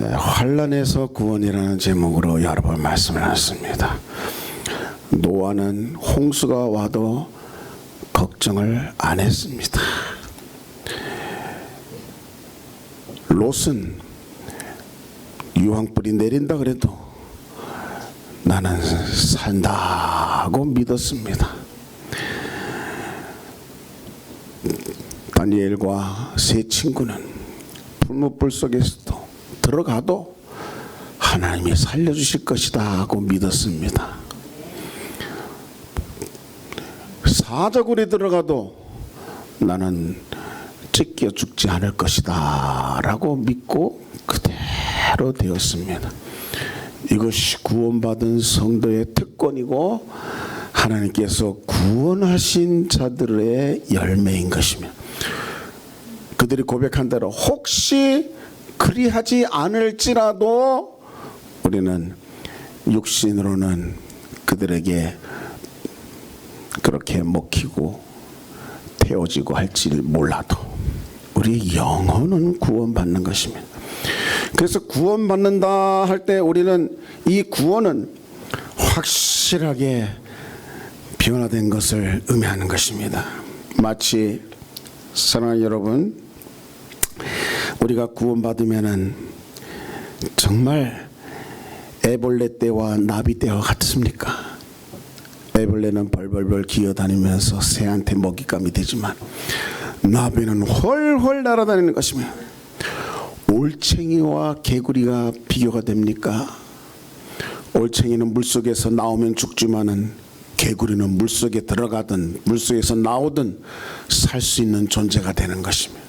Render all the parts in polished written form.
환난에서 구원이라는 제목으로 여러 번 말씀을 하셨습니다. 노아는 홍수가 와도 걱정을 안 했습니다. 롯은 유황불이 내린다 그래도 나는 산다고 믿었습니다. 다니엘과 세 친구는 풀무불 속에서도 들어가도 하나님이 살려주실 것이다 하고 믿었습니다. 사자굴에 들어가도 나는 찢겨 죽지 않을 것이다 라고 믿고 그대로 되었습니다. 이것이 구원받은 성도의 특권이고 하나님께서 구원하신 자들의 열매인 것입니다. 그들이 고백한 대로 혹시 그리하지 않을지라도 우리는 육신으로는 그들에게 그렇게 먹히고 태워지고 할지 몰라도 우리 영혼은 구원받는 것입니다. 그래서 구원받는다 할 때 우리는 이 구원은 확실하게 변화된 것을 의미하는 것입니다. 마치 사랑하는 여러분, 우리가 구원받으면은 정말 애벌레 떼와 나비 떼와 같습니까? 애벌레는 벌벌벌 기어다니면서 새한테 먹잇감이 되지만 나비는 훨훨 날아다니는 것입니다. 올챙이와 개구리가 비교가 됩니까? 올챙이는 물속에서 나오면 죽지만은 개구리는 물속에 들어가든 물속에서 나오든 살 수 있는 존재가 되는 것입니다.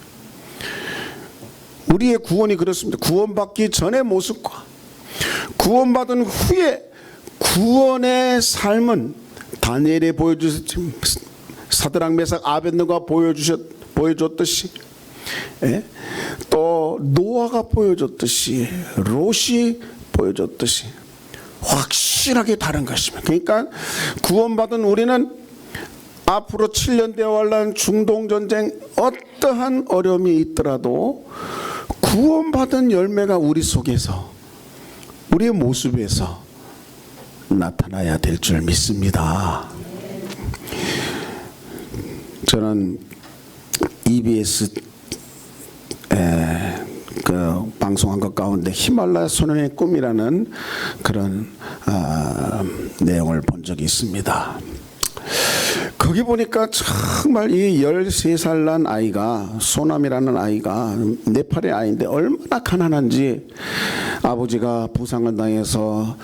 우리의 구원이 그렇습니다. 구원받기 전의 모습과 구원받은 후에 구원의 삶은 다니엘이 보여주셨지만 사드락 메삭 아벳느고가 보여줬듯이 또 노아가 보여줬듯이 롯이 보여줬듯이 확실하게 다른 것입니다. 그러니까 구원받은 우리는 앞으로 7년 대환란 중동전쟁 어떠한 어려움이 있더라도 구원받은 열매가 우리 속에서 우리의 모습에서 나타나야 될 줄 믿습니다. 저는 EBS 그 방송한 것 가운데 히말라야 소년의 꿈이라는 그런 내용을 본 적이 있습니다. 거기 보니까 정말 이 13살 난 아이가 소남이라는 아이가 네팔의 아이인데 얼마나 가난한지 아버지가 부상을 당해서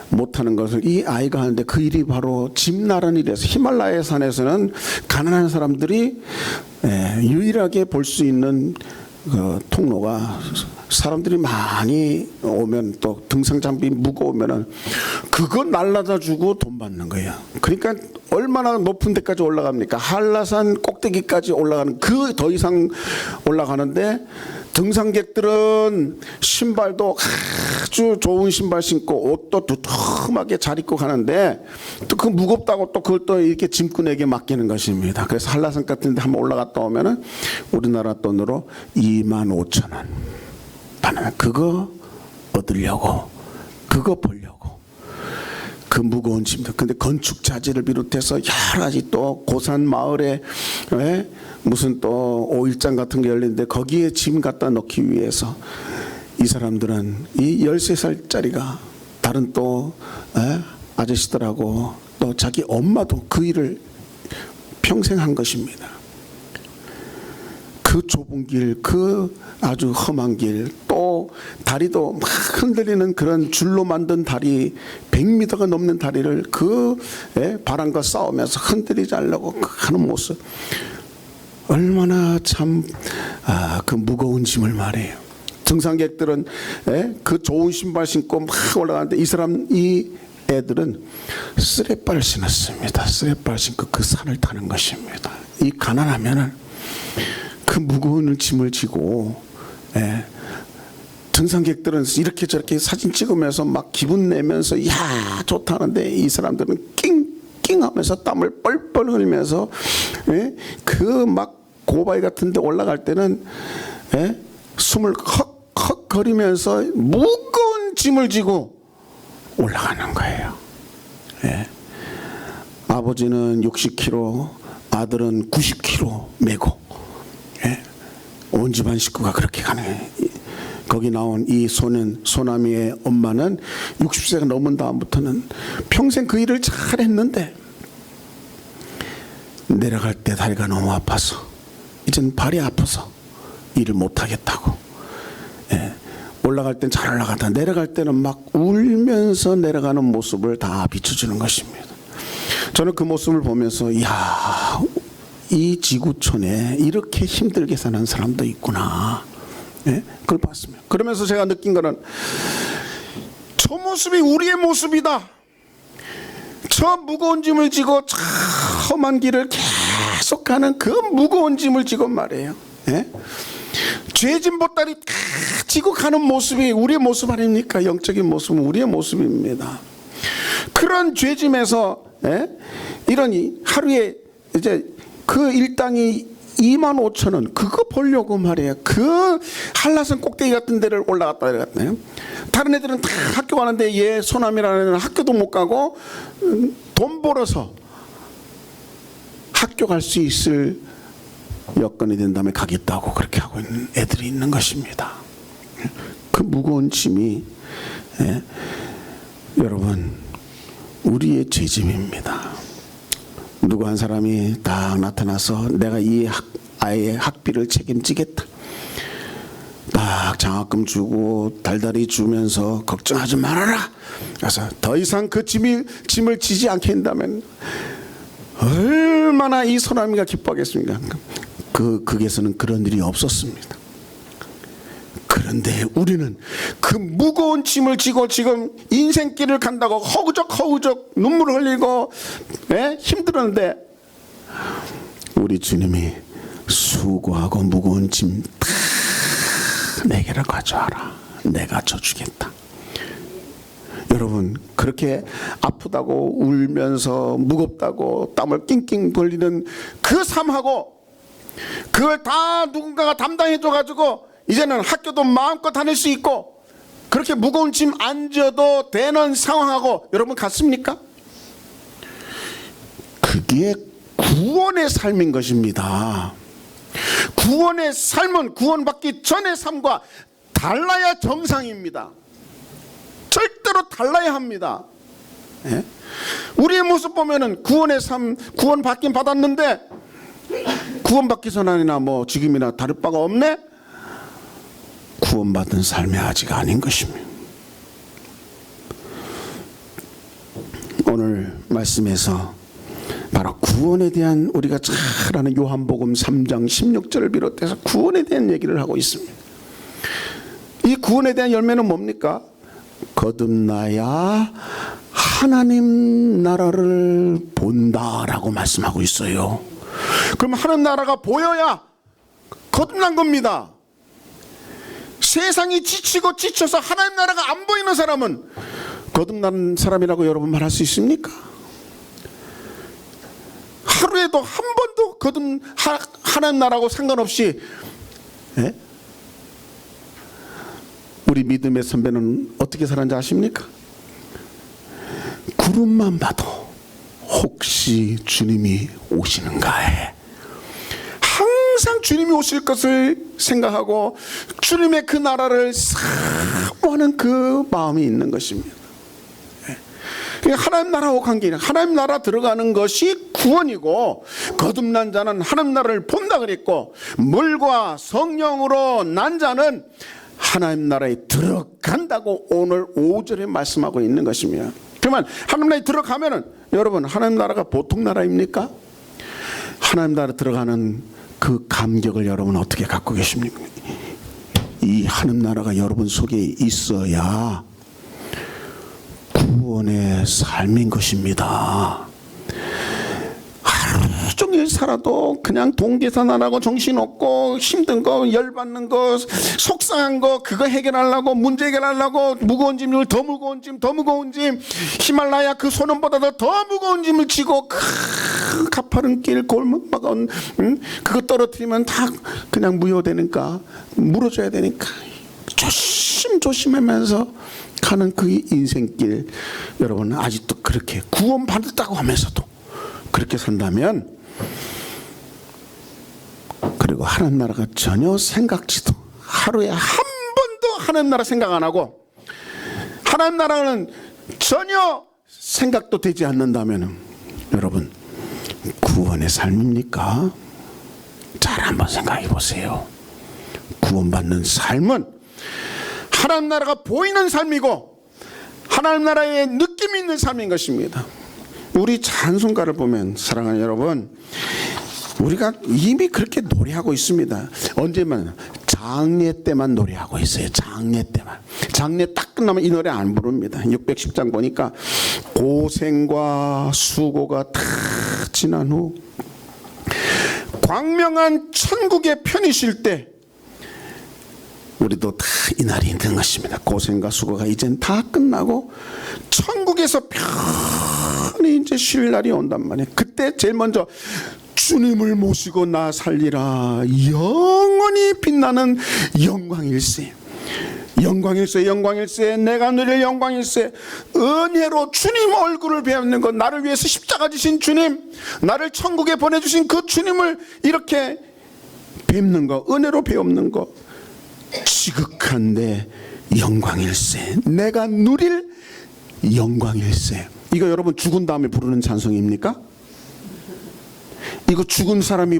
못하는 것을 이 아이가 하는데 그 일이 바로 집 나르는 일이어서 히말라야 산에서는 가난한 사람들이 유일하게 볼 수 있는 그 통로가 사람들이 많이 오면 또 등산 장비 무거우면은 그거 날라다 주고 돈 받는 거예요. 그러니까 얼마나 높은 데까지 올라갑니까? 한라산 꼭대기까지 올라가는 그 더 이상 올라가는데 등산객들은 신발도 아주 좋은 신발 신고 옷도 두툼하게 잘 입고 가는데 또 그 무겁다고 또 그걸 또 이렇게 짐꾼에게 맡기는 것입니다. 그래서 한라산 같은 데 한번 올라갔다 오면은 우리나라 돈으로 25,000원 받는 그거 얻으려고 그거 보려고 그 무거운 짐들. 근데 건축 자재를 비롯해서 여러 가지 또 고산 마을에 무슨 또 오일장 같은 게 열리는데 거기에 짐 갖다 넣기 위해서 이 사람들은 이 13살짜리가 다른 또 아저씨들하고 또 자기 엄마도 그 일을 평생 한 것입니다. 그 좁은 길, 그 아주 험한 길, 또 다리도 막 흔들리는 그런 줄로 만든 다리, 100m가 넘는 다리를 그 바람과 싸우면서 흔들리지 않으려고 하는 모습, 얼마나 참 그 무거운 짐을 말해요. 등산객들은 그 좋은 신발 신고 막 올라가는데 이 애들은 쓰레빠를 신었습니다. 쓰레빠를 신고 그 산을 타는 것입니다. 이 가난하면은 그 무거운 짐을 지고 등산객들은 이렇게 저렇게 사진 찍으면서 막 기분 내면서 야 좋다는데 이 사람들은 낑낑하면서 땀을 뻘뻘 흘리면서 그 막 고바위 같은 데 올라갈 때는 숨을 헉헉 헉헉거리면서 무거운 짐을 지고 올라가는 거예요. 예. 아버지는 60kg, 아들은 90kg 메고, 예. 온 집안 식구가 그렇게 가는 거예요. 거기 나온 이 소나미의 엄마는 60세가 넘은 다음부터는 평생 그 일을 잘 했는데 내려갈 때 다리가 너무 아파서 이젠 발이 아파서 일을 못 하겠다고. 예. 올라갈 땐 잘 올라가다 내려갈 때는 막 울면서 내려가는 모습을 다 비춰주는 것입니다. 저는 그 모습을 보면서 이야, 이 지구촌에 이렇게 힘들게 사는 사람도 있구나. 예? 그걸 봤습니다. 그러면서 제가 느낀 거는 저 모습이 우리의 모습이다. 저 무거운 짐을 지고 저 험한 길을 계속 가는 그 무거운 짐을 지고 말이에요. 예? 죄진 보따리 지고 가는 모습이 우리의 모습 아닙니까? 영적인 모습은 우리의 모습입니다. 그런 죄짐에서, 예? 이러니 하루에 이제 그 일당이 25,000원 그거 보려고 말이에요. 그 한라산 꼭대기 같은 데를 올라갔다 내려갔네요. 다른 애들은 다 학교 가는데 얘 소남이라는 애는 학교도 못 가고 돈 벌어서 학교 갈 수 있을 여건이 된 다음에 가겠다고 그렇게 하고 있는 애들이 있는 것입니다. 그 무거운 짐이, 예, 여러분 우리의 죄짐입니다. 누구 한 사람이 딱 나타나서 내가 이 아이의 학비를 책임지겠다. 딱 장학금 주고 달달이 주면서 걱정하지 말아라. 그래서 더 이상 그 짐을 지지 않게 한다면 얼마나 이 소나미가 기뻐하겠습니까? 극에서는 그런 일이 없었습니다. 그런데 우리는 그 무거운 짐을 지고 지금 인생길을 간다고 허우적 눈물을 흘리고, 예? 힘들었는데 우리 주님이 수고하고 무거운 짐 다 내게로 가져와라. 내가 져주겠다. 여러분 그렇게 아프다고 울면서 무겁다고 땀을 낑낑 벌리는 그 삶하고 그걸 다 누군가가 담당해 줘가지고 이제는 학교도 마음껏 다닐 수 있고 그렇게 무거운 짐 안 져도 되는 상황하고 여러분 같습니까? 그게 구원의 삶인 것입니다. 구원의 삶은 구원받기 전의 삶과 달라야 정상입니다. 절대로 달라야 합니다. 예? 우리의 모습 보면은 구원의 삶, 구원 받긴 받았는데 구원받기 전이나 뭐 지금이나 다를 바가 없네? 구원받은 삶이 아직 아닌 것입니다. 오늘 말씀에서 바로 구원에 대한 우리가 잘 아는 요한복음 3장 16절을 비롯해서 구원에 대한 얘기를 하고 있습니다. 이 구원에 대한 열매는 뭡니까? 거듭나야 하나님 나라를 본다라고 말씀하고 있어요. 그럼 하나님 나라가 보여야 거듭난 겁니다. 세상이 지치고 지쳐서 하나님 나라가 안 보이는 사람은 거듭난 사람이라고 여러분 말할 수 있습니까? 하루에도 한 번도 하나님 나라하고 상관없이, 예? 우리 믿음의 선배는 어떻게 살았는지 아십니까? 구름만 봐도 혹시 주님이 오시는가에 항상 주님이 오실 것을 생각하고 주님의 그 나라를 사모하는 그 마음이 있는 것입니다. 하나님 나라하고 관계는 하나님 나라 들어가는 것이 구원이고 거듭난 자는 하나님 나라를 본다 그랬고 물과 성령으로 난 자는 하나님 나라에 들어간다고 오늘 5절에 말씀하고 있는 것입니다. 그러면 하나님 나라에 들어가면은 여러분 하나님 나라가 보통 나라입니까? 하나님 나라 들어가는 그 감격을 여러분 어떻게 갖고 계십니까? 이 하나님 나라가 여러분 속에 있어야 구원의 삶인 것입니다. 하루 종일 살아도 그냥 동계산 안 하고 정신없고 힘든 거 열받는 거 속상한 거 그거 해결하려고 문제 해결하려고 무거운 짐을 더 무거운 짐 히말라야 그 소년보다도 더 무거운 짐을 지고 가파른 길 골목막은 그거 떨어뜨리면 다 그냥 무효되니까 물어줘야 되니까 조심하면서 가는 그 인생길, 여러분 아직도 그렇게 구원받았다고 하면서도 그렇게 산다면, 그리고 하나님 나라가 전혀 생각지도, 하루에 한 번도 하나님 나라 생각 안 하고 하나님 나라는 전혀 생각도 되지 않는다면, 여러분 구원의 삶입니까? 잘 한번 생각해 보세요. 구원받는 삶은 하나님 나라가 보이는 삶이고 하나님 나라의 느낌이 있는 삶인 것입니다. 우리 찬송가를 보면, 사랑하는 여러분, 우리가 이미 그렇게 노래하고 있습니다. 언제만? 장례 때만 노래하고 있어요. 장례 때만. 장례 딱 끝나면 이 노래 안 부릅니다. 610장 보니까 고생과 수고가 다 지난 후 광명한 천국에 편히쉴 때 우리도 다 이 날이 있는 것입니다. 고생과 수고가 이젠 다 끝나고 천국에서 편히 이제 쉴 날이 온단 말이에요. 그때 제일 먼저 주님을 모시고 나 살리라, 영원히 빛나는 영광일세, 영광일세, 영광일세, 내가 누릴 영광일세. 은혜로 주님 얼굴을 뵙는 것, 나를 위해서 십자가 지신 주님, 나를 천국에 보내주신 그 주님을 이렇게 뵙는 것, 은혜로 뵙는 것, 지극한데 영광일세, 내가 누릴 영광일세. 이거 여러분 죽은 다음에 부르는 찬송입니까? 이거 죽은 사람이,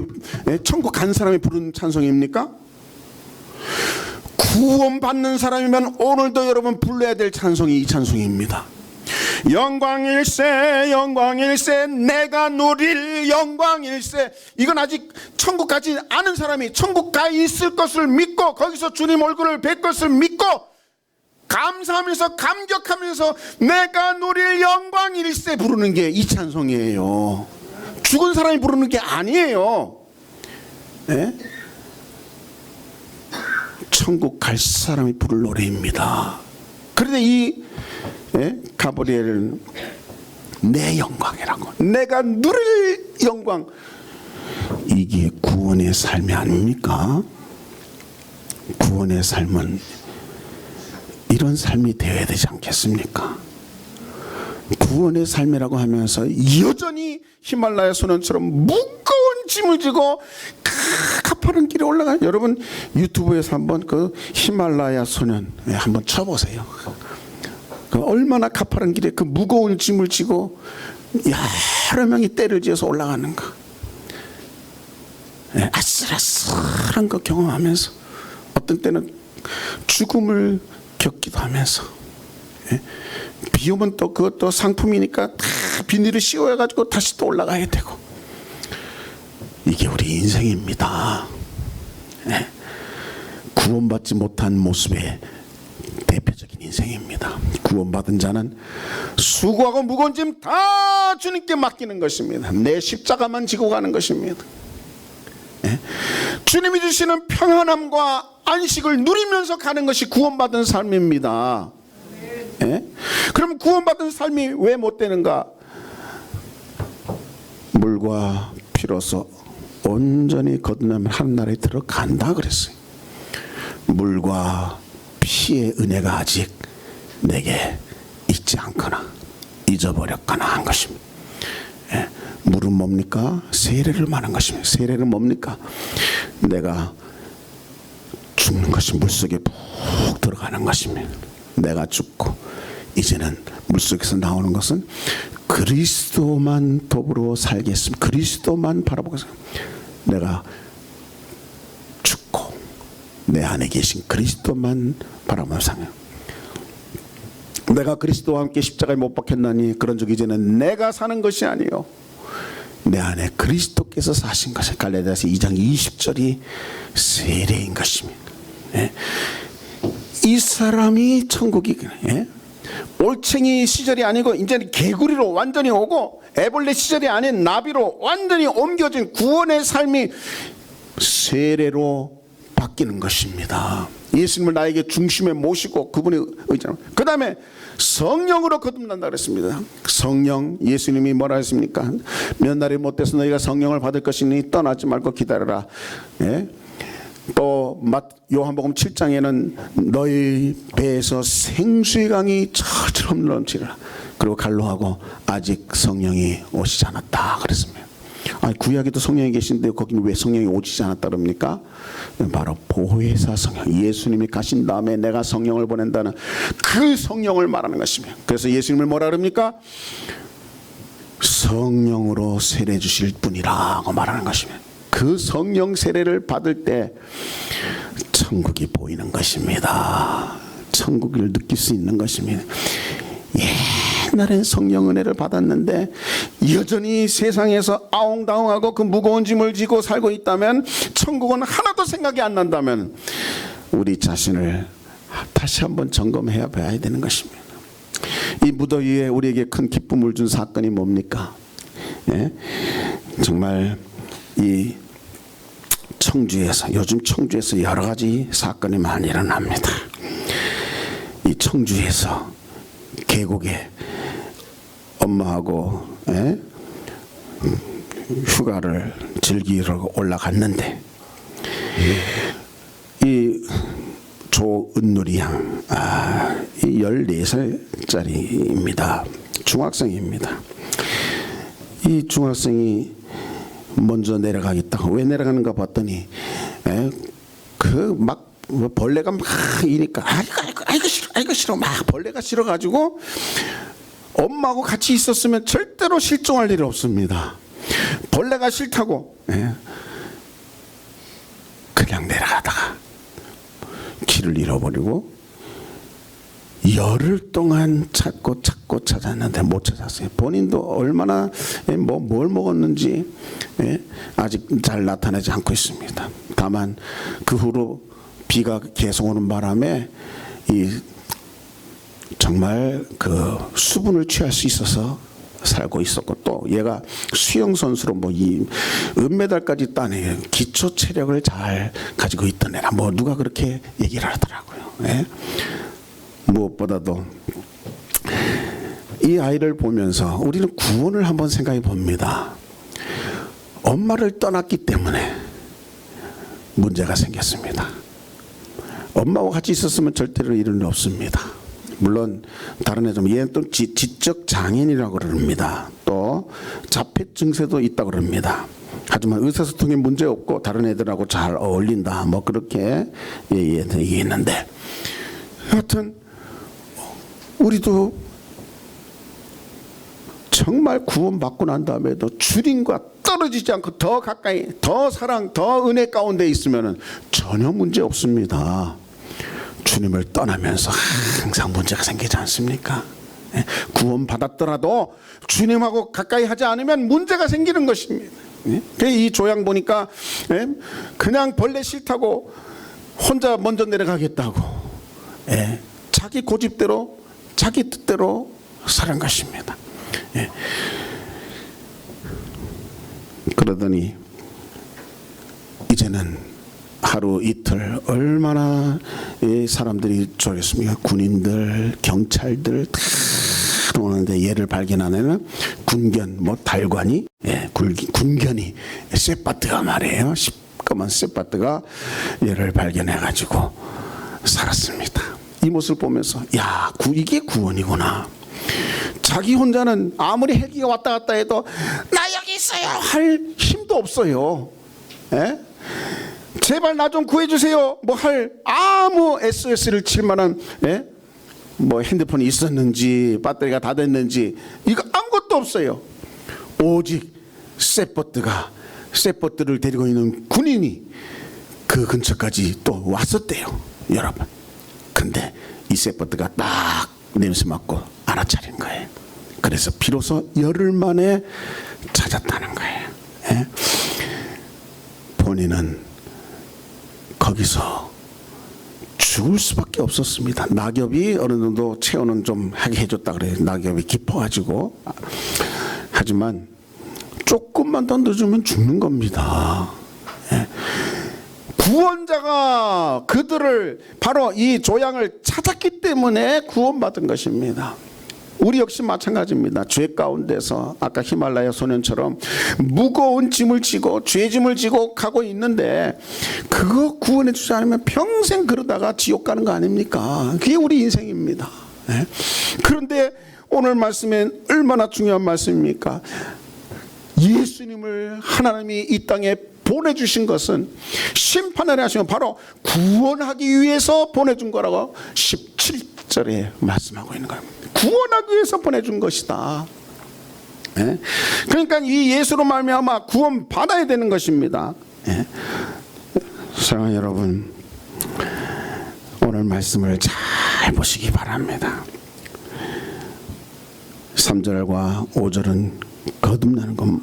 천국 간 사람이 부르는 찬송입니까? 구원받는 사람이면 오늘도 여러분 불러야 될 찬송이 이 찬송입니다. 영광일세, 영광일세, 내가 누릴 영광일세. 이건 아직 천국 가지 않은 사람이 천국 가 있을 것을 믿고 거기서 주님 얼굴을 뵐 것을 믿고 감사하면서 감격하면서 내가 누릴 영광일세 부르는 게 이 찬송이에요. 죽은 사람이 부르는 게 아니에요. 네? 천국 갈 사람이 부를 노래입니다. 그런데 이 가브리엘은 내 영광이라고, 내가 누릴 영광, 이게 구원의 삶이 아닙니까? 구원의 삶은 이런 삶이 되어야 되지 않겠습니까? 구원의 삶이라고 하면서 여전히 히말라야 소년처럼 무거운 짐을 지고 가파른 길에 올라가. 여러분 유튜브에서 한번 그 히말라야 소년 한번 쳐보세요. 그 얼마나 가파른 길에 그 무거운 짐을 지고 여러 명이 때를 지어서 올라가는가. 아슬아슬한 거 경험하면서 어떤 때는 죽음을 겪기도 하면서, 비 오면 또 그것도 상품이니까 다 비닐을 씌워가지고 다시 또 올라가야 되고, 이게 우리 인생입니다. 구원받지 못한 모습의 대표적인 인생입니다. 구원받은 자는 수고하고 무거운 짐 다 주님께 맡기는 것입니다. 내 십자가만 지고 가는 것입니다. 주님이 주시는 평안함과 안식을 누리면서 가는 것이 구원받은 삶입니다. 그럼 구원받은 삶이 왜 못 되는가? 물과 피로서 온전히 거듭나면 하나님 나라에 들어간다 그랬어요. 물과 피의 은혜가 아직 내게 있지 않거나 잊어버렸거나 한 것입니다. 물은 뭡니까? 세례를 말한 것입니다. 세례는 뭡니까? 내가 죽는 것이 물속에 푹 들어가는 것입니다. 내가 죽고 이제는 물속에서 나오는 것은 그리스도만 더불어 살겠습니다. 그리스도만 바라보겠습니다. 내가 죽고 내 안에 계신 그리스도만 바라보면서 살아요. 내가 그리스도와 함께 십자가에 못 박혔나니 그런즉 이제는 내가 사는 것이 아니요 내 안에 그리스도께서 사신 것이, 갈라디아서 2장 20절이 세례인 것입니다. 이 사람이 천국이 올챙이 시절이 아니고 이제는 개구리로 완전히 오고 애벌레 시절이 아닌 나비로 완전히 옮겨진 구원의 삶이 세례로 바뀌는 것입니다. 예수님을 나에게 중심에 모시고 그분의 의지로, 그 다음에 성령으로 거듭난다 그랬습니다. 성령, 예수님이 뭐라 했습니까? 몇 날이 못돼서 너희가 성령을 받을 것이니 떠나지 말고 기다려라. 또 요한복음 7장에는 너희 배에서 생수의 강이 철처럼 넘치리라. 그리고 간로하고 아직 성령이 오시지 않았다 그랬습니다. 아니, 구약에도 성령이 계신데 거기는 왜 성령이 오시지 않았다 그럽니까? 바로 보혜사 성령, 예수님이 가신 다음에 내가 성령을 보낸다는 그 성령을 말하는 것입니다. 그래서 예수님을 뭐라 그럽니까? 성령으로 세례 주실 분이라고 말하는 것입니다. 그 성령 세례를 받을 때 천국이 보이는 것입니다. 천국을 느낄 수 있는 것입니다. 옛날엔 성령 은혜를 받았는데 여전히 세상에서 아웅다웅하고 그 무거운 짐을 지고 살고 있다면, 천국은 하나도 생각이 안 난다면 우리 자신을 다시 한번 점검해야 봐야 되는 것입니다. 이 무더위에 우리에게 큰 기쁨을 준 사건이 뭡니까? 예? 정말 이 청주에서, 요즘 청주에서 여러 가지 사건이 많이 일어납니다. 이 청주에서 계곡에 엄마하고 휴가를 즐기러 올라갔는데 이 조은누리 양, 이 14살짜리입니다. 중학생입니다. 이 중학생이 먼저 내려가겠다고, 왜 내려가는가 봤더니 그 막 벌레가 막 이니까 아이고 싫어 막 벌레가 싫어가지고, 엄마하고 같이 있었으면 절대로 실종할 일이 없습니다. 벌레가 싫다고 그냥 내려가다가 길을 잃어버리고 열흘 동안 찾고 찾았는데 못 찾았어요. 본인도 얼마나 뭘 먹었는지 아직 잘 나타나지 않고 있습니다. 다만 그 후로 비가 계속 오는 바람에 정말 그 수분을 취할 수 있어서 살고 있었고, 또 얘가 수영 선수로 이 은메달까지 따내 기초 체력을 잘 가지고 있던 애라 누가 그렇게 얘기를 하더라고요. 무엇보다도 이 아이를 보면서 우리는 구원을 한번 생각해 봅니다. 엄마를 떠났기 때문에 문제가 생겼습니다. 엄마와 같이 있었으면 절대로 이런 일 없습니다. 물론 다른 애좀, 얘는 또 지적 장애인이라고 그럽니다. 또 자폐 증세도 있다고 그럽니다. 하지만 의사소통에 문제 없고 다른 애들하고 잘 어울린다, 그렇게 얘기했는데, 하여튼 우리도 정말 구원받고 난 다음에도 주님과 떨어지지 않고 더 가까이, 더 사랑, 더 은혜 가운데 있으면 전혀 문제 없습니다. 주님을 떠나면서 항상 문제가 생기지 않습니까? 구원받았더라도 주님하고 가까이 하지 않으면 문제가 생기는 것입니다. 이 조양 보니까 그냥 벌레 싫다고 혼자 먼저 내려가겠다고 자기 고집대로 자기 뜻대로 살은 것입니다. 그러더니 이제는 하루 이틀 얼마나 사람들이 조였습니까? 군인들, 경찰들 다 오는데 얘를 발견하는 군견, 달관이, 군견이 쇳바트가 말이에요. 시꺼먼 쇳바트가 얘를 발견해가지고 살았습니다. 이 모습을 보면서 이게 구원이구나. 자기 혼자는 아무리 헬기가 왔다 갔다 해도 나 여기 있어요 할 힘도 없어요. 제발 나 좀 구해주세요 할 아무 SOS를 칠 만한 핸드폰이 있었는지 배터리가 다 됐는지 이거 아무것도 없어요. 오직 쇳버트를 데리고 있는 군인이 그 근처까지 또 왔었대요, 여러분. 근데 이 쇳버트가 딱 냄새 맡고 알아차린 거예요. 그래서 비로소 열흘 만에 찾았다는 거예요. 본인은 거기서 죽을 수밖에 없었습니다. 낙엽이 어느 정도 체온은 좀 하게 해줬다 그래요. 낙엽이 깊어가지고. 하지만 조금만 더 늦으면 죽는 겁니다. 구원자가 그들을, 바로 이 조양을 찾았기 때문에 구원받은 것입니다. 우리 역시 마찬가지입니다. 죄 가운데서 아까 히말라야 소년처럼 무거운 짐을 지고 죄짐을 지고 가고 있는데 그거 구원해 주지 않으면 평생 그러다가 지옥 가는 거 아닙니까? 그게 우리 인생입니다. 그런데 오늘 말씀엔 얼마나 중요한 말씀입니까? 예수님을 하나님이 이 땅에 보내주신 것은 심판을 하시면 바로 구원하기 위해서 보내준 거라고 17절에 말씀하고 있는 거예요. 구원하기 위해서 보내준 것이다. 그러니까 이 예수로 말미암아 구원 받아야 되는 것입니다. 사랑하는 여러분, 오늘 말씀을 잘 보시기 바랍니다. 3절과 5절은 거듭나는 것.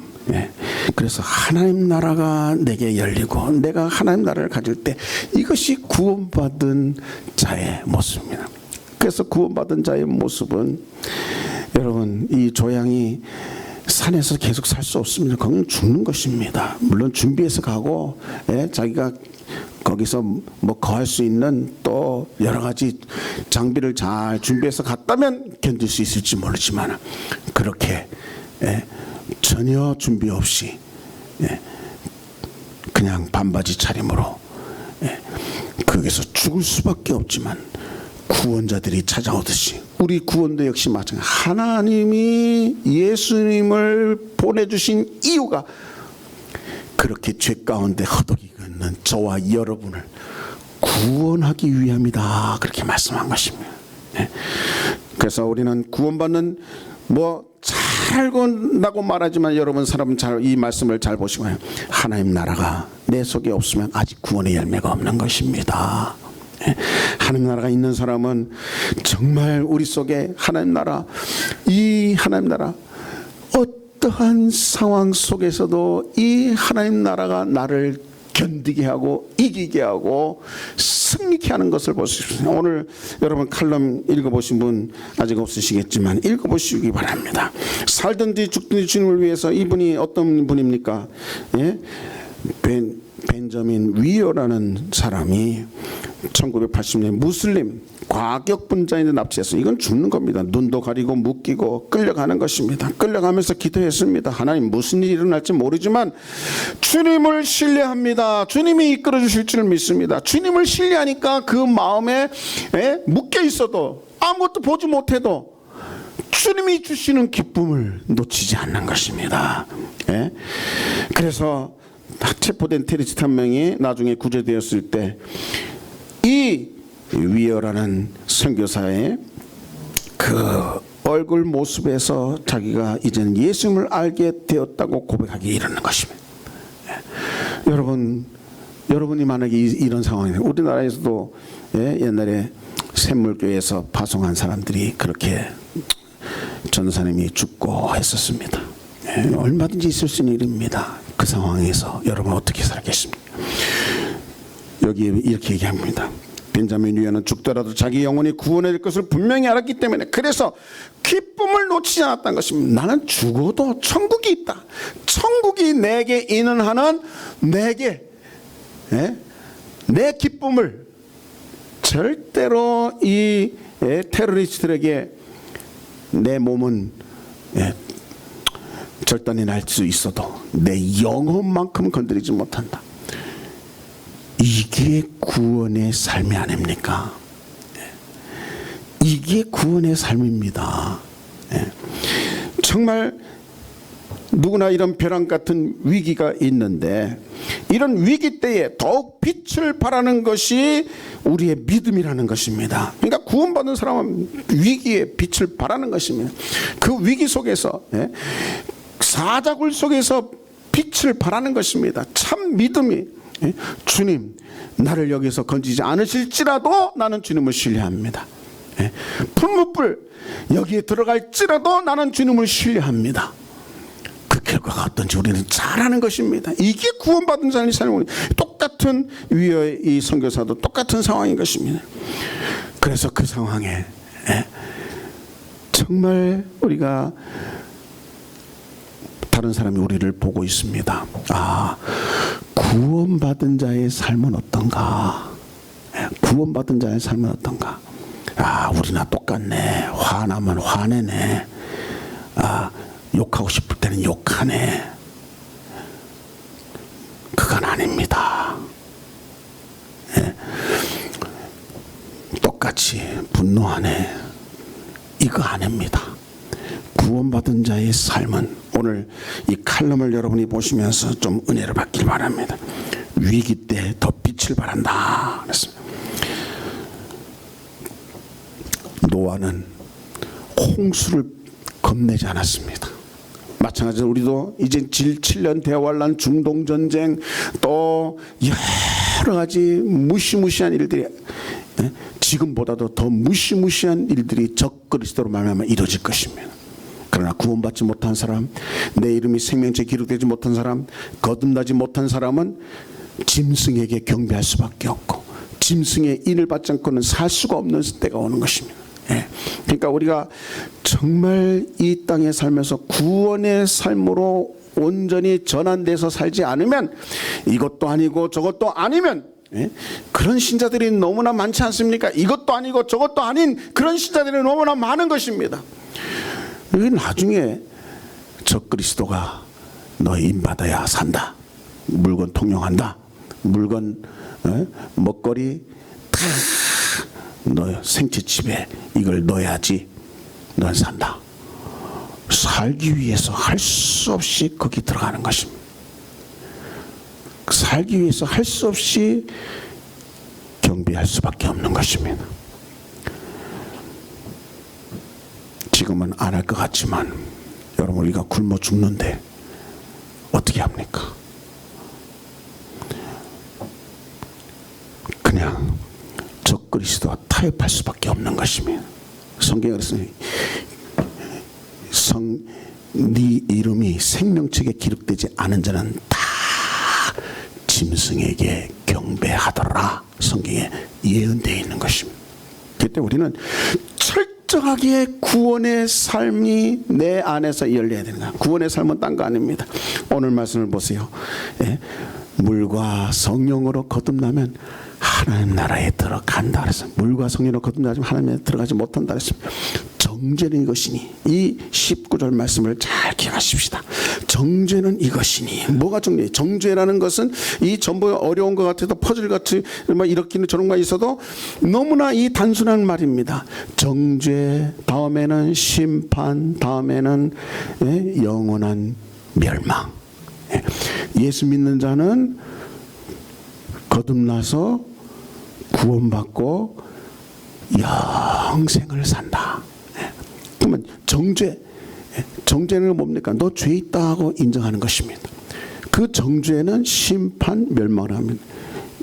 그래서 하나님 나라가 내게 열리고 내가 하나님 나라를 가질 때 이것이 구원받은 자의 모습입니다. 그래서 구원받은 자의 모습은 여러분, 이 조양이 산에서 계속 살 수 없습니다. 거기는 죽는 것입니다. 물론 준비해서 가고 자기가 거기서 뭐 거할 수 있는 또 여러 가지 장비를 잘 준비해서 갔다면 견딜 수 있을지 모르지만 그렇게 전혀 준비 없이 그냥 반바지 차림으로 거기서 죽을 수밖에 없지만 구원자들이 찾아오듯이 우리 구원도 역시 마찬가지. 하나님이 예수님을 보내주신 이유가 그렇게 죄 가운데 허덕이고 있는 저와 여러분을 구원하기 위함이다, 그렇게 말씀한 것입니다. 그래서 우리는 구원받는 잘 알고나고 말하지만 여러분 사람은 잘 이 말씀을 잘 보시고요. 하나님 나라가 내 속에 없으면 아직 구원의 열매가 없는 것입니다. 하나님 나라가 있는 사람은 정말 우리 속에 하나님 나라, 이 하나님 나라 어떠한 상황 속에서도 이 하나님 나라가 나를 견디게 하고 이기게 하고 승리케 하는 것을 볼 수 있습니다. 오늘 여러분 칼럼 읽어보신 분 아직 없으시겠지만 읽어보시기 바랍니다. 살든지 죽든지 주님을 위해서. 이분이 어떤 분입니까? 벤저민 위어라는 사람이 1980년 무슬림 과격분자인데 납치했어요. 이건 죽는 겁니다. 눈도 가리고 묶이고 끌려가는 것입니다. 끌려가면서 기도했습니다. 하나님, 무슨 일이 일어날지 모르지만 주님을 신뢰합니다. 주님이 이끌어 주실 줄 믿습니다. 주님을 신뢰하니까 그 마음에 묶여 있어도 아무것도 보지 못해도 주님이 주시는 기쁨을 놓치지 않는 것입니다. 그래서 체포된 테러리스트 한 명이 나중에 구제되었을 때 이 위어라는 선교사의 그 얼굴 모습에서 자기가 이제는 예수님을 알게 되었다고 고백하기 이르는 것입니다. 여러분이 만약에 이런 상황이면 우리나라에서도 옛날에 샘물교회에서 파송한 사람들이 그렇게 전사님이 죽고 했었습니다. 얼마든지 있을 수 있는 일입니다. 그 상황에서 여러분 어떻게 살겠습니까? 여기 이렇게 얘기합니다. 벤자민 위어는 죽더라도 자기 영혼이 구원될 것을 분명히 알았기 때문에 그래서 기쁨을 놓치지 않았다는 것입니다. 나는 죽어도 천국이 있다. 천국이 내게 있는 한은 내게 내 기쁨을 절대로 이 테러리스트들에게 내 몸은 절단이 날 수 있어도 내 영혼만큼 건드리지 못한다. 이게 구원의 삶이 아닙니까? 이게 구원의 삶입니다. 정말 누구나 이런 벼랑 같은 위기가 있는데 이런 위기 때에 더욱 빛을 발하는 것이 우리의 믿음이라는 것입니다. 그러니까 구원받은 사람은 위기에 빛을 발하는 것입니다. 그 위기 속에서 사자굴 속에서 빛을 발하는 것입니다. 참 믿음이 주님, 나를 여기서 건지지 않으실지라도 나는 주님을 신뢰합니다. 풀무불 여기에 들어갈지라도 나는 주님을 신뢰합니다. 그 결과가 어떤지 우리는 잘 아는 것입니다. 이게 구원받은 자의 삶이 똑같은 위의 이 선교사도 똑같은 상황인 것입니다. 그래서 그 상황에 정말 우리가 다른 사람이 우리를 보고 있습니다. 아, 구원받은 자의 삶은 어떤가? 구원받은 자의 삶은 어떤가? 아, 우리나 똑같네. 화나면 화내네. 아, 욕하고 싶을 때는 욕하네. 그건 아닙니다. 예. 똑같이 분노하네. 이거 아닙니다. 구원받은 자의 삶은, 오늘 이 칼럼을 여러분이 보시면서 좀 은혜를 받길 바랍니다. 위기 때 더 빛을 발한다 그랬습니다. 노아는 홍수를 겁내지 않았습니다. 마찬가지로 우리도 이제 7년 대환란, 중동전쟁, 또 여러 가지 무시무시한 일들이, 지금보다도 더 무시무시한 일들이 적그리스도로 말미암아 이루어질 것입니다. 그러나 구원받지 못한 사람, 내 이름이 생명책에 기록되지 못한 사람, 거듭나지 못한 사람은 짐승에게 경배할 수밖에 없고, 짐승의 인을 받지 않고는 살 수가 없는 때가 오는 것입니다. 그러니까 우리가 정말 이 땅에 살면서 구원의 삶으로 온전히 전환돼서 살지 않으면, 이것도 아니고 저것도 아니면, 그런 신자들이 너무나 많지 않습니까? 이것도 아니고 저것도 아닌 그런 신자들이 너무나 많은 것입니다. 나중에 적그리스도가 너 인받아야 산다, 물건 통용한다, 물건 먹거리 다 너 생체집에 이걸 넣어야지 넌 산다. 살기 위해서 할 수 없이 거기 들어가는 것입니다. 살기 위해서 할 수 없이 경배할 수밖에 없는 것입니다. 지금은 안 할 것 같지만 여러분, 우리가 굶어 죽는데 어떻게 합니까? 그냥 적그리스도와 타협할 수밖에 없는 것입니다. 성경에 그랬습니다. 네 이름이 생명책에 기록되지 않은 자는 다 짐승에게 경배하더라. 성경에 예언되어 있는 것입니다. 그때 우리는 철저하게 구원의 삶이 내 안에서 열려야 되는 거야. 구원의 삶은 딴 거 아닙니다. 오늘 말씀을 보세요. 물과 성령으로 거듭나면 하나님 나라에 들어간다 그랬어요. 물과 성령으로 거듭나지만 하나님에 들어가지 못한다 그랬습니다. 정죄는 이것이니, 이 19절 말씀을 잘 기억하십시다. 정죄는 이것이니. 뭐가 정죄? 정죄라는 것은 이 전부 어려운 것 같아도 퍼즐같이 이렇게는 저런 거 있어도 너무나 이 단순한 말입니다. 정죄 다음에는 심판, 다음에는 영원한 멸망. 예수 믿는 자는 거듭나서 구원받고 영생을 산다. 그러면 정죄는 뭡니까? 너 죄 있다 하고 인정하는 것입니다. 그 정죄는 심판, 멸망을 합니다.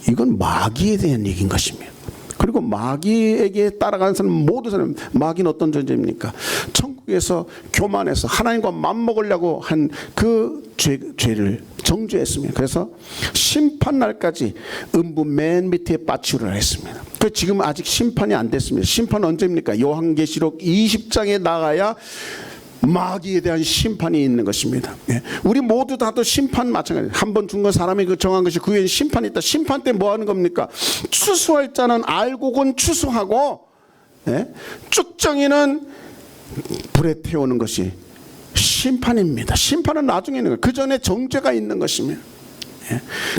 이건 마귀에 대한 얘기인 것입니다. 그리고 마귀에게 따라가는 사람, 모든 사람, 마귀는 어떤 존재입니까? 천국에서 교만해서 하나님과 맞먹으려고 한 그 죄를 정죄했습니다. 그래서 심판날까지 음부 맨 밑에 빠치우라 했습니다. 그 지금 아직 심판이 안 됐습니다. 심판은 언제입니까? 요한계시록 20장에 나가야 마귀에 대한 심판이 있는 것입니다. 우리 모두 다도 심판 마찬가지. 한 번 준 건 사람이 그 정한 것이 그 위에 심판이 있다. 심판 때 뭐 하는 겁니까? 추수할 자는 알곡은 추수하고, 쭉정이는 불에 태우는 것이 심판입니다. 심판은 나중에 있는 거예요. 그 전에 정죄가 있는 것입니다.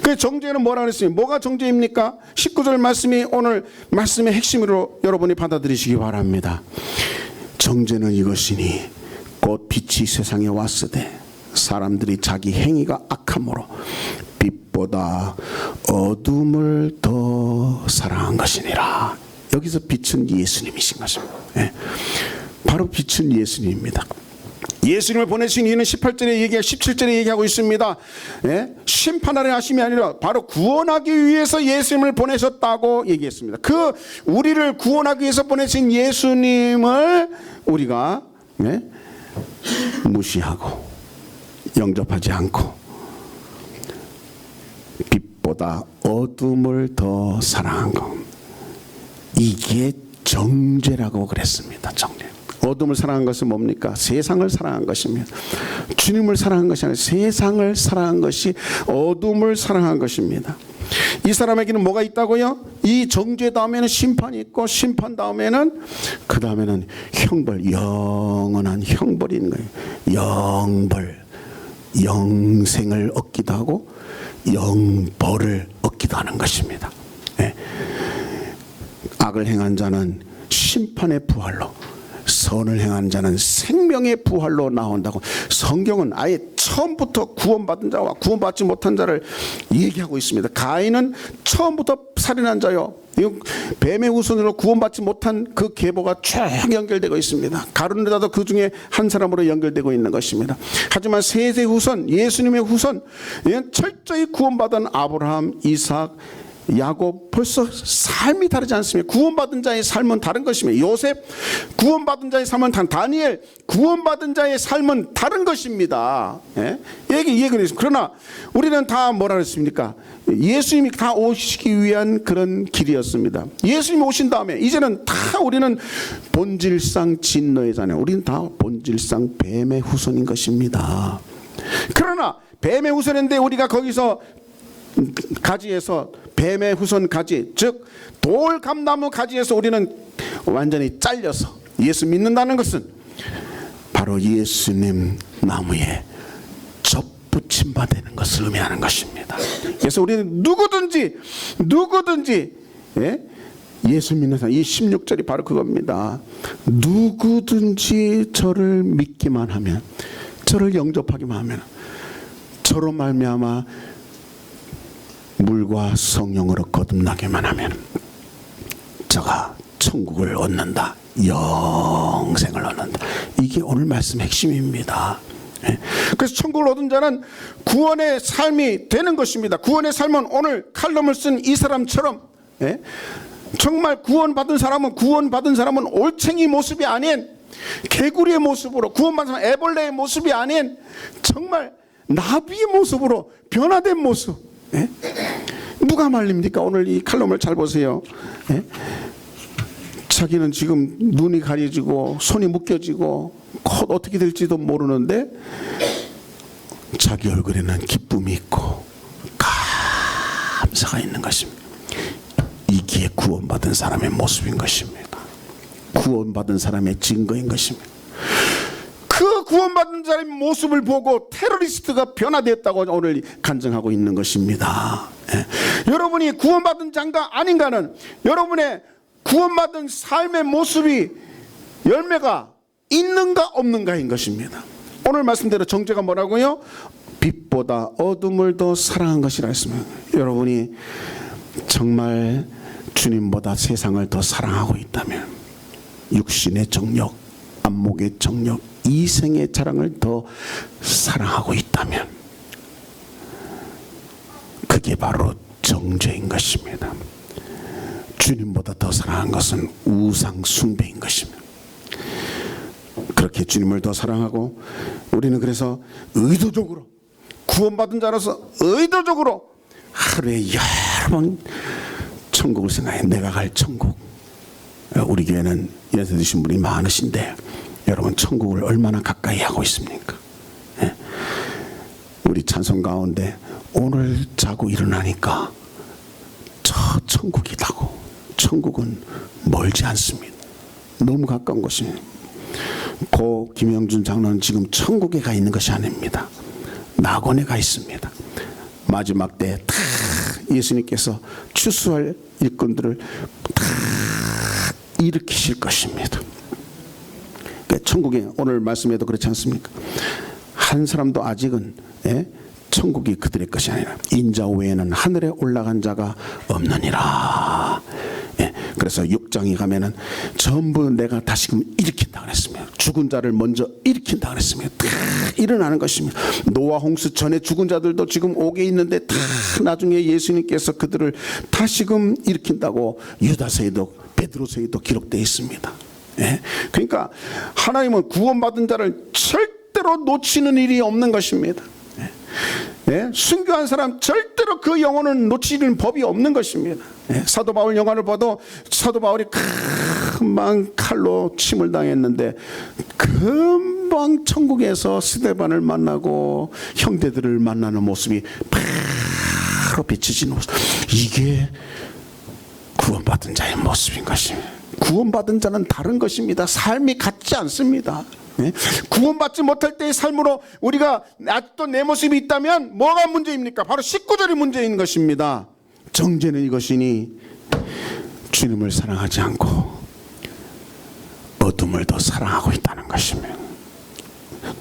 그 정죄는 뭐라 그랬어요? 뭐가 정죄입니까? 19절 말씀이 오늘 말씀의 핵심으로 여러분이 받아들이시기 바랍니다. 정죄는 이것이니 곧 빛이 세상에 왔으되 사람들이 자기 행위가 악함으로 빛보다 어둠을 더 사랑한 것이니라. 여기서 빛은 예수님이신 것입니다. 바로 빛은 예수님입니다. 예수님을 보내신 이유는 17절에 얘기하고 있습니다. 심판하려 하심이 아니라 바로 구원하기 위해서 예수님을 보내셨다고 얘기했습니다. 그 우리를 구원하기 위해서 보내신 예수님을 우리가 무시하고 영접하지 않고 빛보다 어둠을 더 사랑한 것, 이게 정죄라고 그랬습니다. 정죄. 어둠을 사랑한 것은 뭡니까? 세상을 사랑한 것입니다. 주님을 사랑한 것이 아니라 세상을 사랑한 것이 어둠을 사랑한 것입니다. 이 사람에게는 뭐가 있다고요? 이 정죄 다음에는 심판이 있고, 심판 다음에는 그 다음에는 형벌, 영원한 형벌이 있는 거예요. 영벌, 영생을 얻기도 하고 영벌을 얻기도 하는 것입니다. 네. 악을 행한 자는 심판의 부활로, 선을 행한 자는 생명의 부활로 나온다고. 성경은 아예 처음부터 구원받은 자와 구원받지 못한 자를 얘기하고 있습니다. 가인은 처음부터 살인한 자요, 뱀의 후손으로 구원받지 못한 그 계보가 쭉 연결되고 있습니다. 가룟유다도 그 중에 한 사람으로 연결되고 있는 것입니다. 하지만 셋의 후손, 예수님의 후손, 철저히 구원받은 아브라함, 이삭, 야곱, 벌써 삶이 다르지 않습니까? 구원받은 자의 삶은 다른 것입니다. 요셉, 구원받은 자의 삶은 다른, 다니엘, 구원받은 자의 삶은 다른 것입니다. 예? 얘기를 했습니다. 그러나 우리는 다 뭐라 그랬습니까? 예수님이 다 오시기 위한 그런 길이었습니다. 예수님이 오신 다음에 이제는 다 우리는 본질상 진노의 자녀, 우리는 다 본질상 뱀의 후손인 것입니다. 그러나 뱀의 후손인데 우리가 거기서 가지에서, 뱀의 후손 가지, 즉 돌감나무 가지에서 우리는 완전히 잘려서 예수 믿는다는 것은 바로 예수님 나무에 접붙임바 되는 것을 의미하는 것입니다. 그래서 우리는 누구든지 예수 믿는 사람, 이 16절이 바로 그겁니다. 누구든지 저를 믿기만 하면, 저를 영접하기만 하면, 저로 말미암아 물과 성령으로 거듭나기만 하면 저가 천국을 얻는다, 영생을 얻는다. 이게 오늘 말씀 핵심입니다. 그래서 천국을 얻은 자는 구원의 삶이 되는 것입니다. 구원의 삶은 오늘 칼럼을 쓴 이 사람처럼, 정말 구원받은 사람은 올챙이 모습이 아닌 개구리의 모습으로, 구원받은 사람은 애벌레의 모습이 아닌 정말 나비의 모습으로 변화된 모습. 누가 말립니까? 오늘 이 칼럼을 잘 보세요. 자기는 지금 눈이 가려지고 손이 묶여지고 곧 어떻게 될지도 모르는데 자기 얼굴에는 기쁨이 있고 감사가 있는 것입니다. 이게 구원받은 사람의 모습인 것입니다. 구원받은 사람의 증거인 것입니다. 그 구원받은 자의 모습을 보고 테러리스트가 변화됐다고 오늘 간증하고 있는 것입니다. 여러분이 구원받은 자인가 아닌가는 여러분의 구원받은 삶의 모습이, 열매가 있는가 없는가인 것입니다. 오늘 말씀대로 정죄가 뭐라고요? 빛보다 어둠을 더 사랑한 것이라 했습니다. 여러분이 정말 주님보다 세상을 더 사랑하고 있다면, 육신의 정욕, 안목의 정욕, 이생의 자랑을 더 사랑하고 있다면 그게 바로 정죄인 것입니다. 주님보다 더 사랑한 것은 우상 숭배인 것입니다. 그렇게 주님을 더 사랑하고, 우리는 그래서 의도적으로, 구원받은 자로서 의도적으로 하루에 여러 번 천국을 생각해. 내가 갈 천국. 우리 교회는 예수 드신 분이 많으신데 여러분 천국을 얼마나 가까이 하고 있습니까? 우리 찬송 가운데 오늘 자고 일어나니까 저 천국이라고. 천국은 멀지 않습니다. 너무 가까운 것입니다. 고 김영준 장로는 지금 천국에 가 있는 것이 아닙니다. 낙원에 가 있습니다. 마지막 때 다 예수님께서 추수할 일꾼들을 다 일으키실 것입니다. 천국에, 오늘 말씀에도 그렇지 않습니까? 한 사람도 아직은 천국이 그들의 것이 아니라 인자 외에는 하늘에 올라간 자가 없느니라. 그래서 6장에 가면은 전부 내가 다시금 일으킨다 그랬습니다. 죽은 자를 먼저 일으킨다 그랬습니다. 다 일어나는 것입니다. 노아 홍수 전에 죽은 자들도 지금 옥에 있는데 다 나중에 예수님께서 그들을 다시금 일으킨다고 유다서에도 베드로서에도 기록되어 있습니다. 그러니까 하나님은 구원받은 자를 절대로 놓치는 일이 없는 것입니다. 순교한 사람 절대로 그 영혼은 놓치는 법이 없는 것입니다. 사도 바울 영화를 봐도 사도 바울이 금방 칼로 침을 당했는데 금방 천국에서 스데반을 만나고 형제들을 만나는 모습이 바로 바로 비치시는 모습, 이게 구원받은 자의 모습인 것입니다. 구원받은 자는 다른 것입니다. 삶이 같지 않습니다. 구원받지 못할 때의 삶으로 우리가 아직도 내 모습이 있다면 뭐가 문제입니까? 바로 19절이 문제인 것입니다. 정죄는 이것이니 주님을 사랑하지 않고 어둠을 더 사랑하고 있다는 것입니다.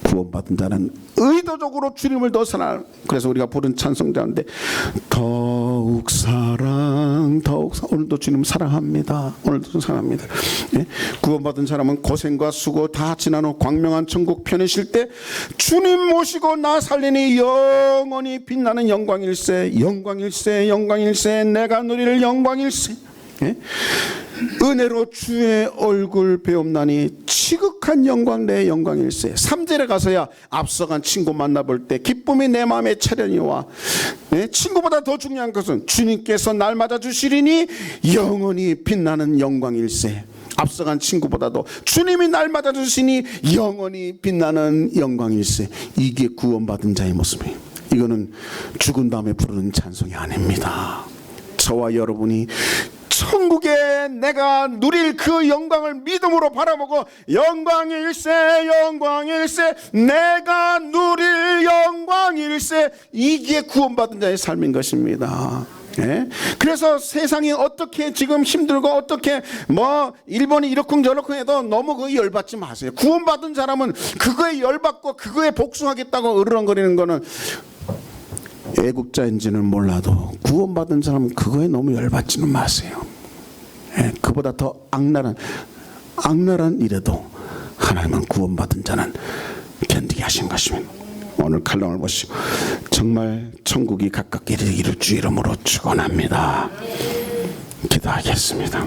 구원받은 자는 의도적으로 주님을 더 사랑. 그래서 우리가 부른 찬송자인데 더욱 사랑, 더욱 사랑. 오늘도 주님 사랑합니다. 오늘도 사랑합니다. 구원받은 사람은 고생과 수고 다 지난 후 광명한 천국 편이실 때 주님 모시고 나 살리니 영원히 빛나는 영광일세, 영광일세, 영광일세, 내가 누릴 영광일세. 은혜로 주의 얼굴 배움나니 지극한 영광 내 영광일세. 3절에 가서야 앞서간 친구 만나볼 때 기쁨이 내 마음에 차련이 와. 친구보다 더 중요한 것은 주님께서 날 맞아주시리니 영원히 빛나는 영광일세. 앞서간 친구보다도 주님이 날 맞아주시니 영원히 빛나는 영광일세. 이게 구원받은 자의 모습이에요. 이거는 죽은 다음에 부르는 찬송이 아닙니다. 저와 여러분이 천국에 내가 누릴 그 영광을 믿음으로 바라보고 영광일세, 영광일세, 내가 누릴 영광일세, 이게 구원받은 자의 삶인 것입니다. 그래서 세상이 어떻게 지금 힘들고 어떻게 뭐 일본이 이렇쿵 저렇쿵 해도 너무 그거 열받지 마세요. 구원받은 사람은 그거에 열받고 그거에 복숭하겠다고 으르렁거리는 거는 애국자인지는 몰라도 구원받은 사람은 그거에 너무 열받지는 마세요. 그보다 더 악랄한 일에도 하나님은 구원받은 자는 견디게 하신 것입니다. 오늘 칼럼을 보시고 정말 천국이 가깝게 이르기를 주 이름으로 축원합니다. 기도하겠습니다.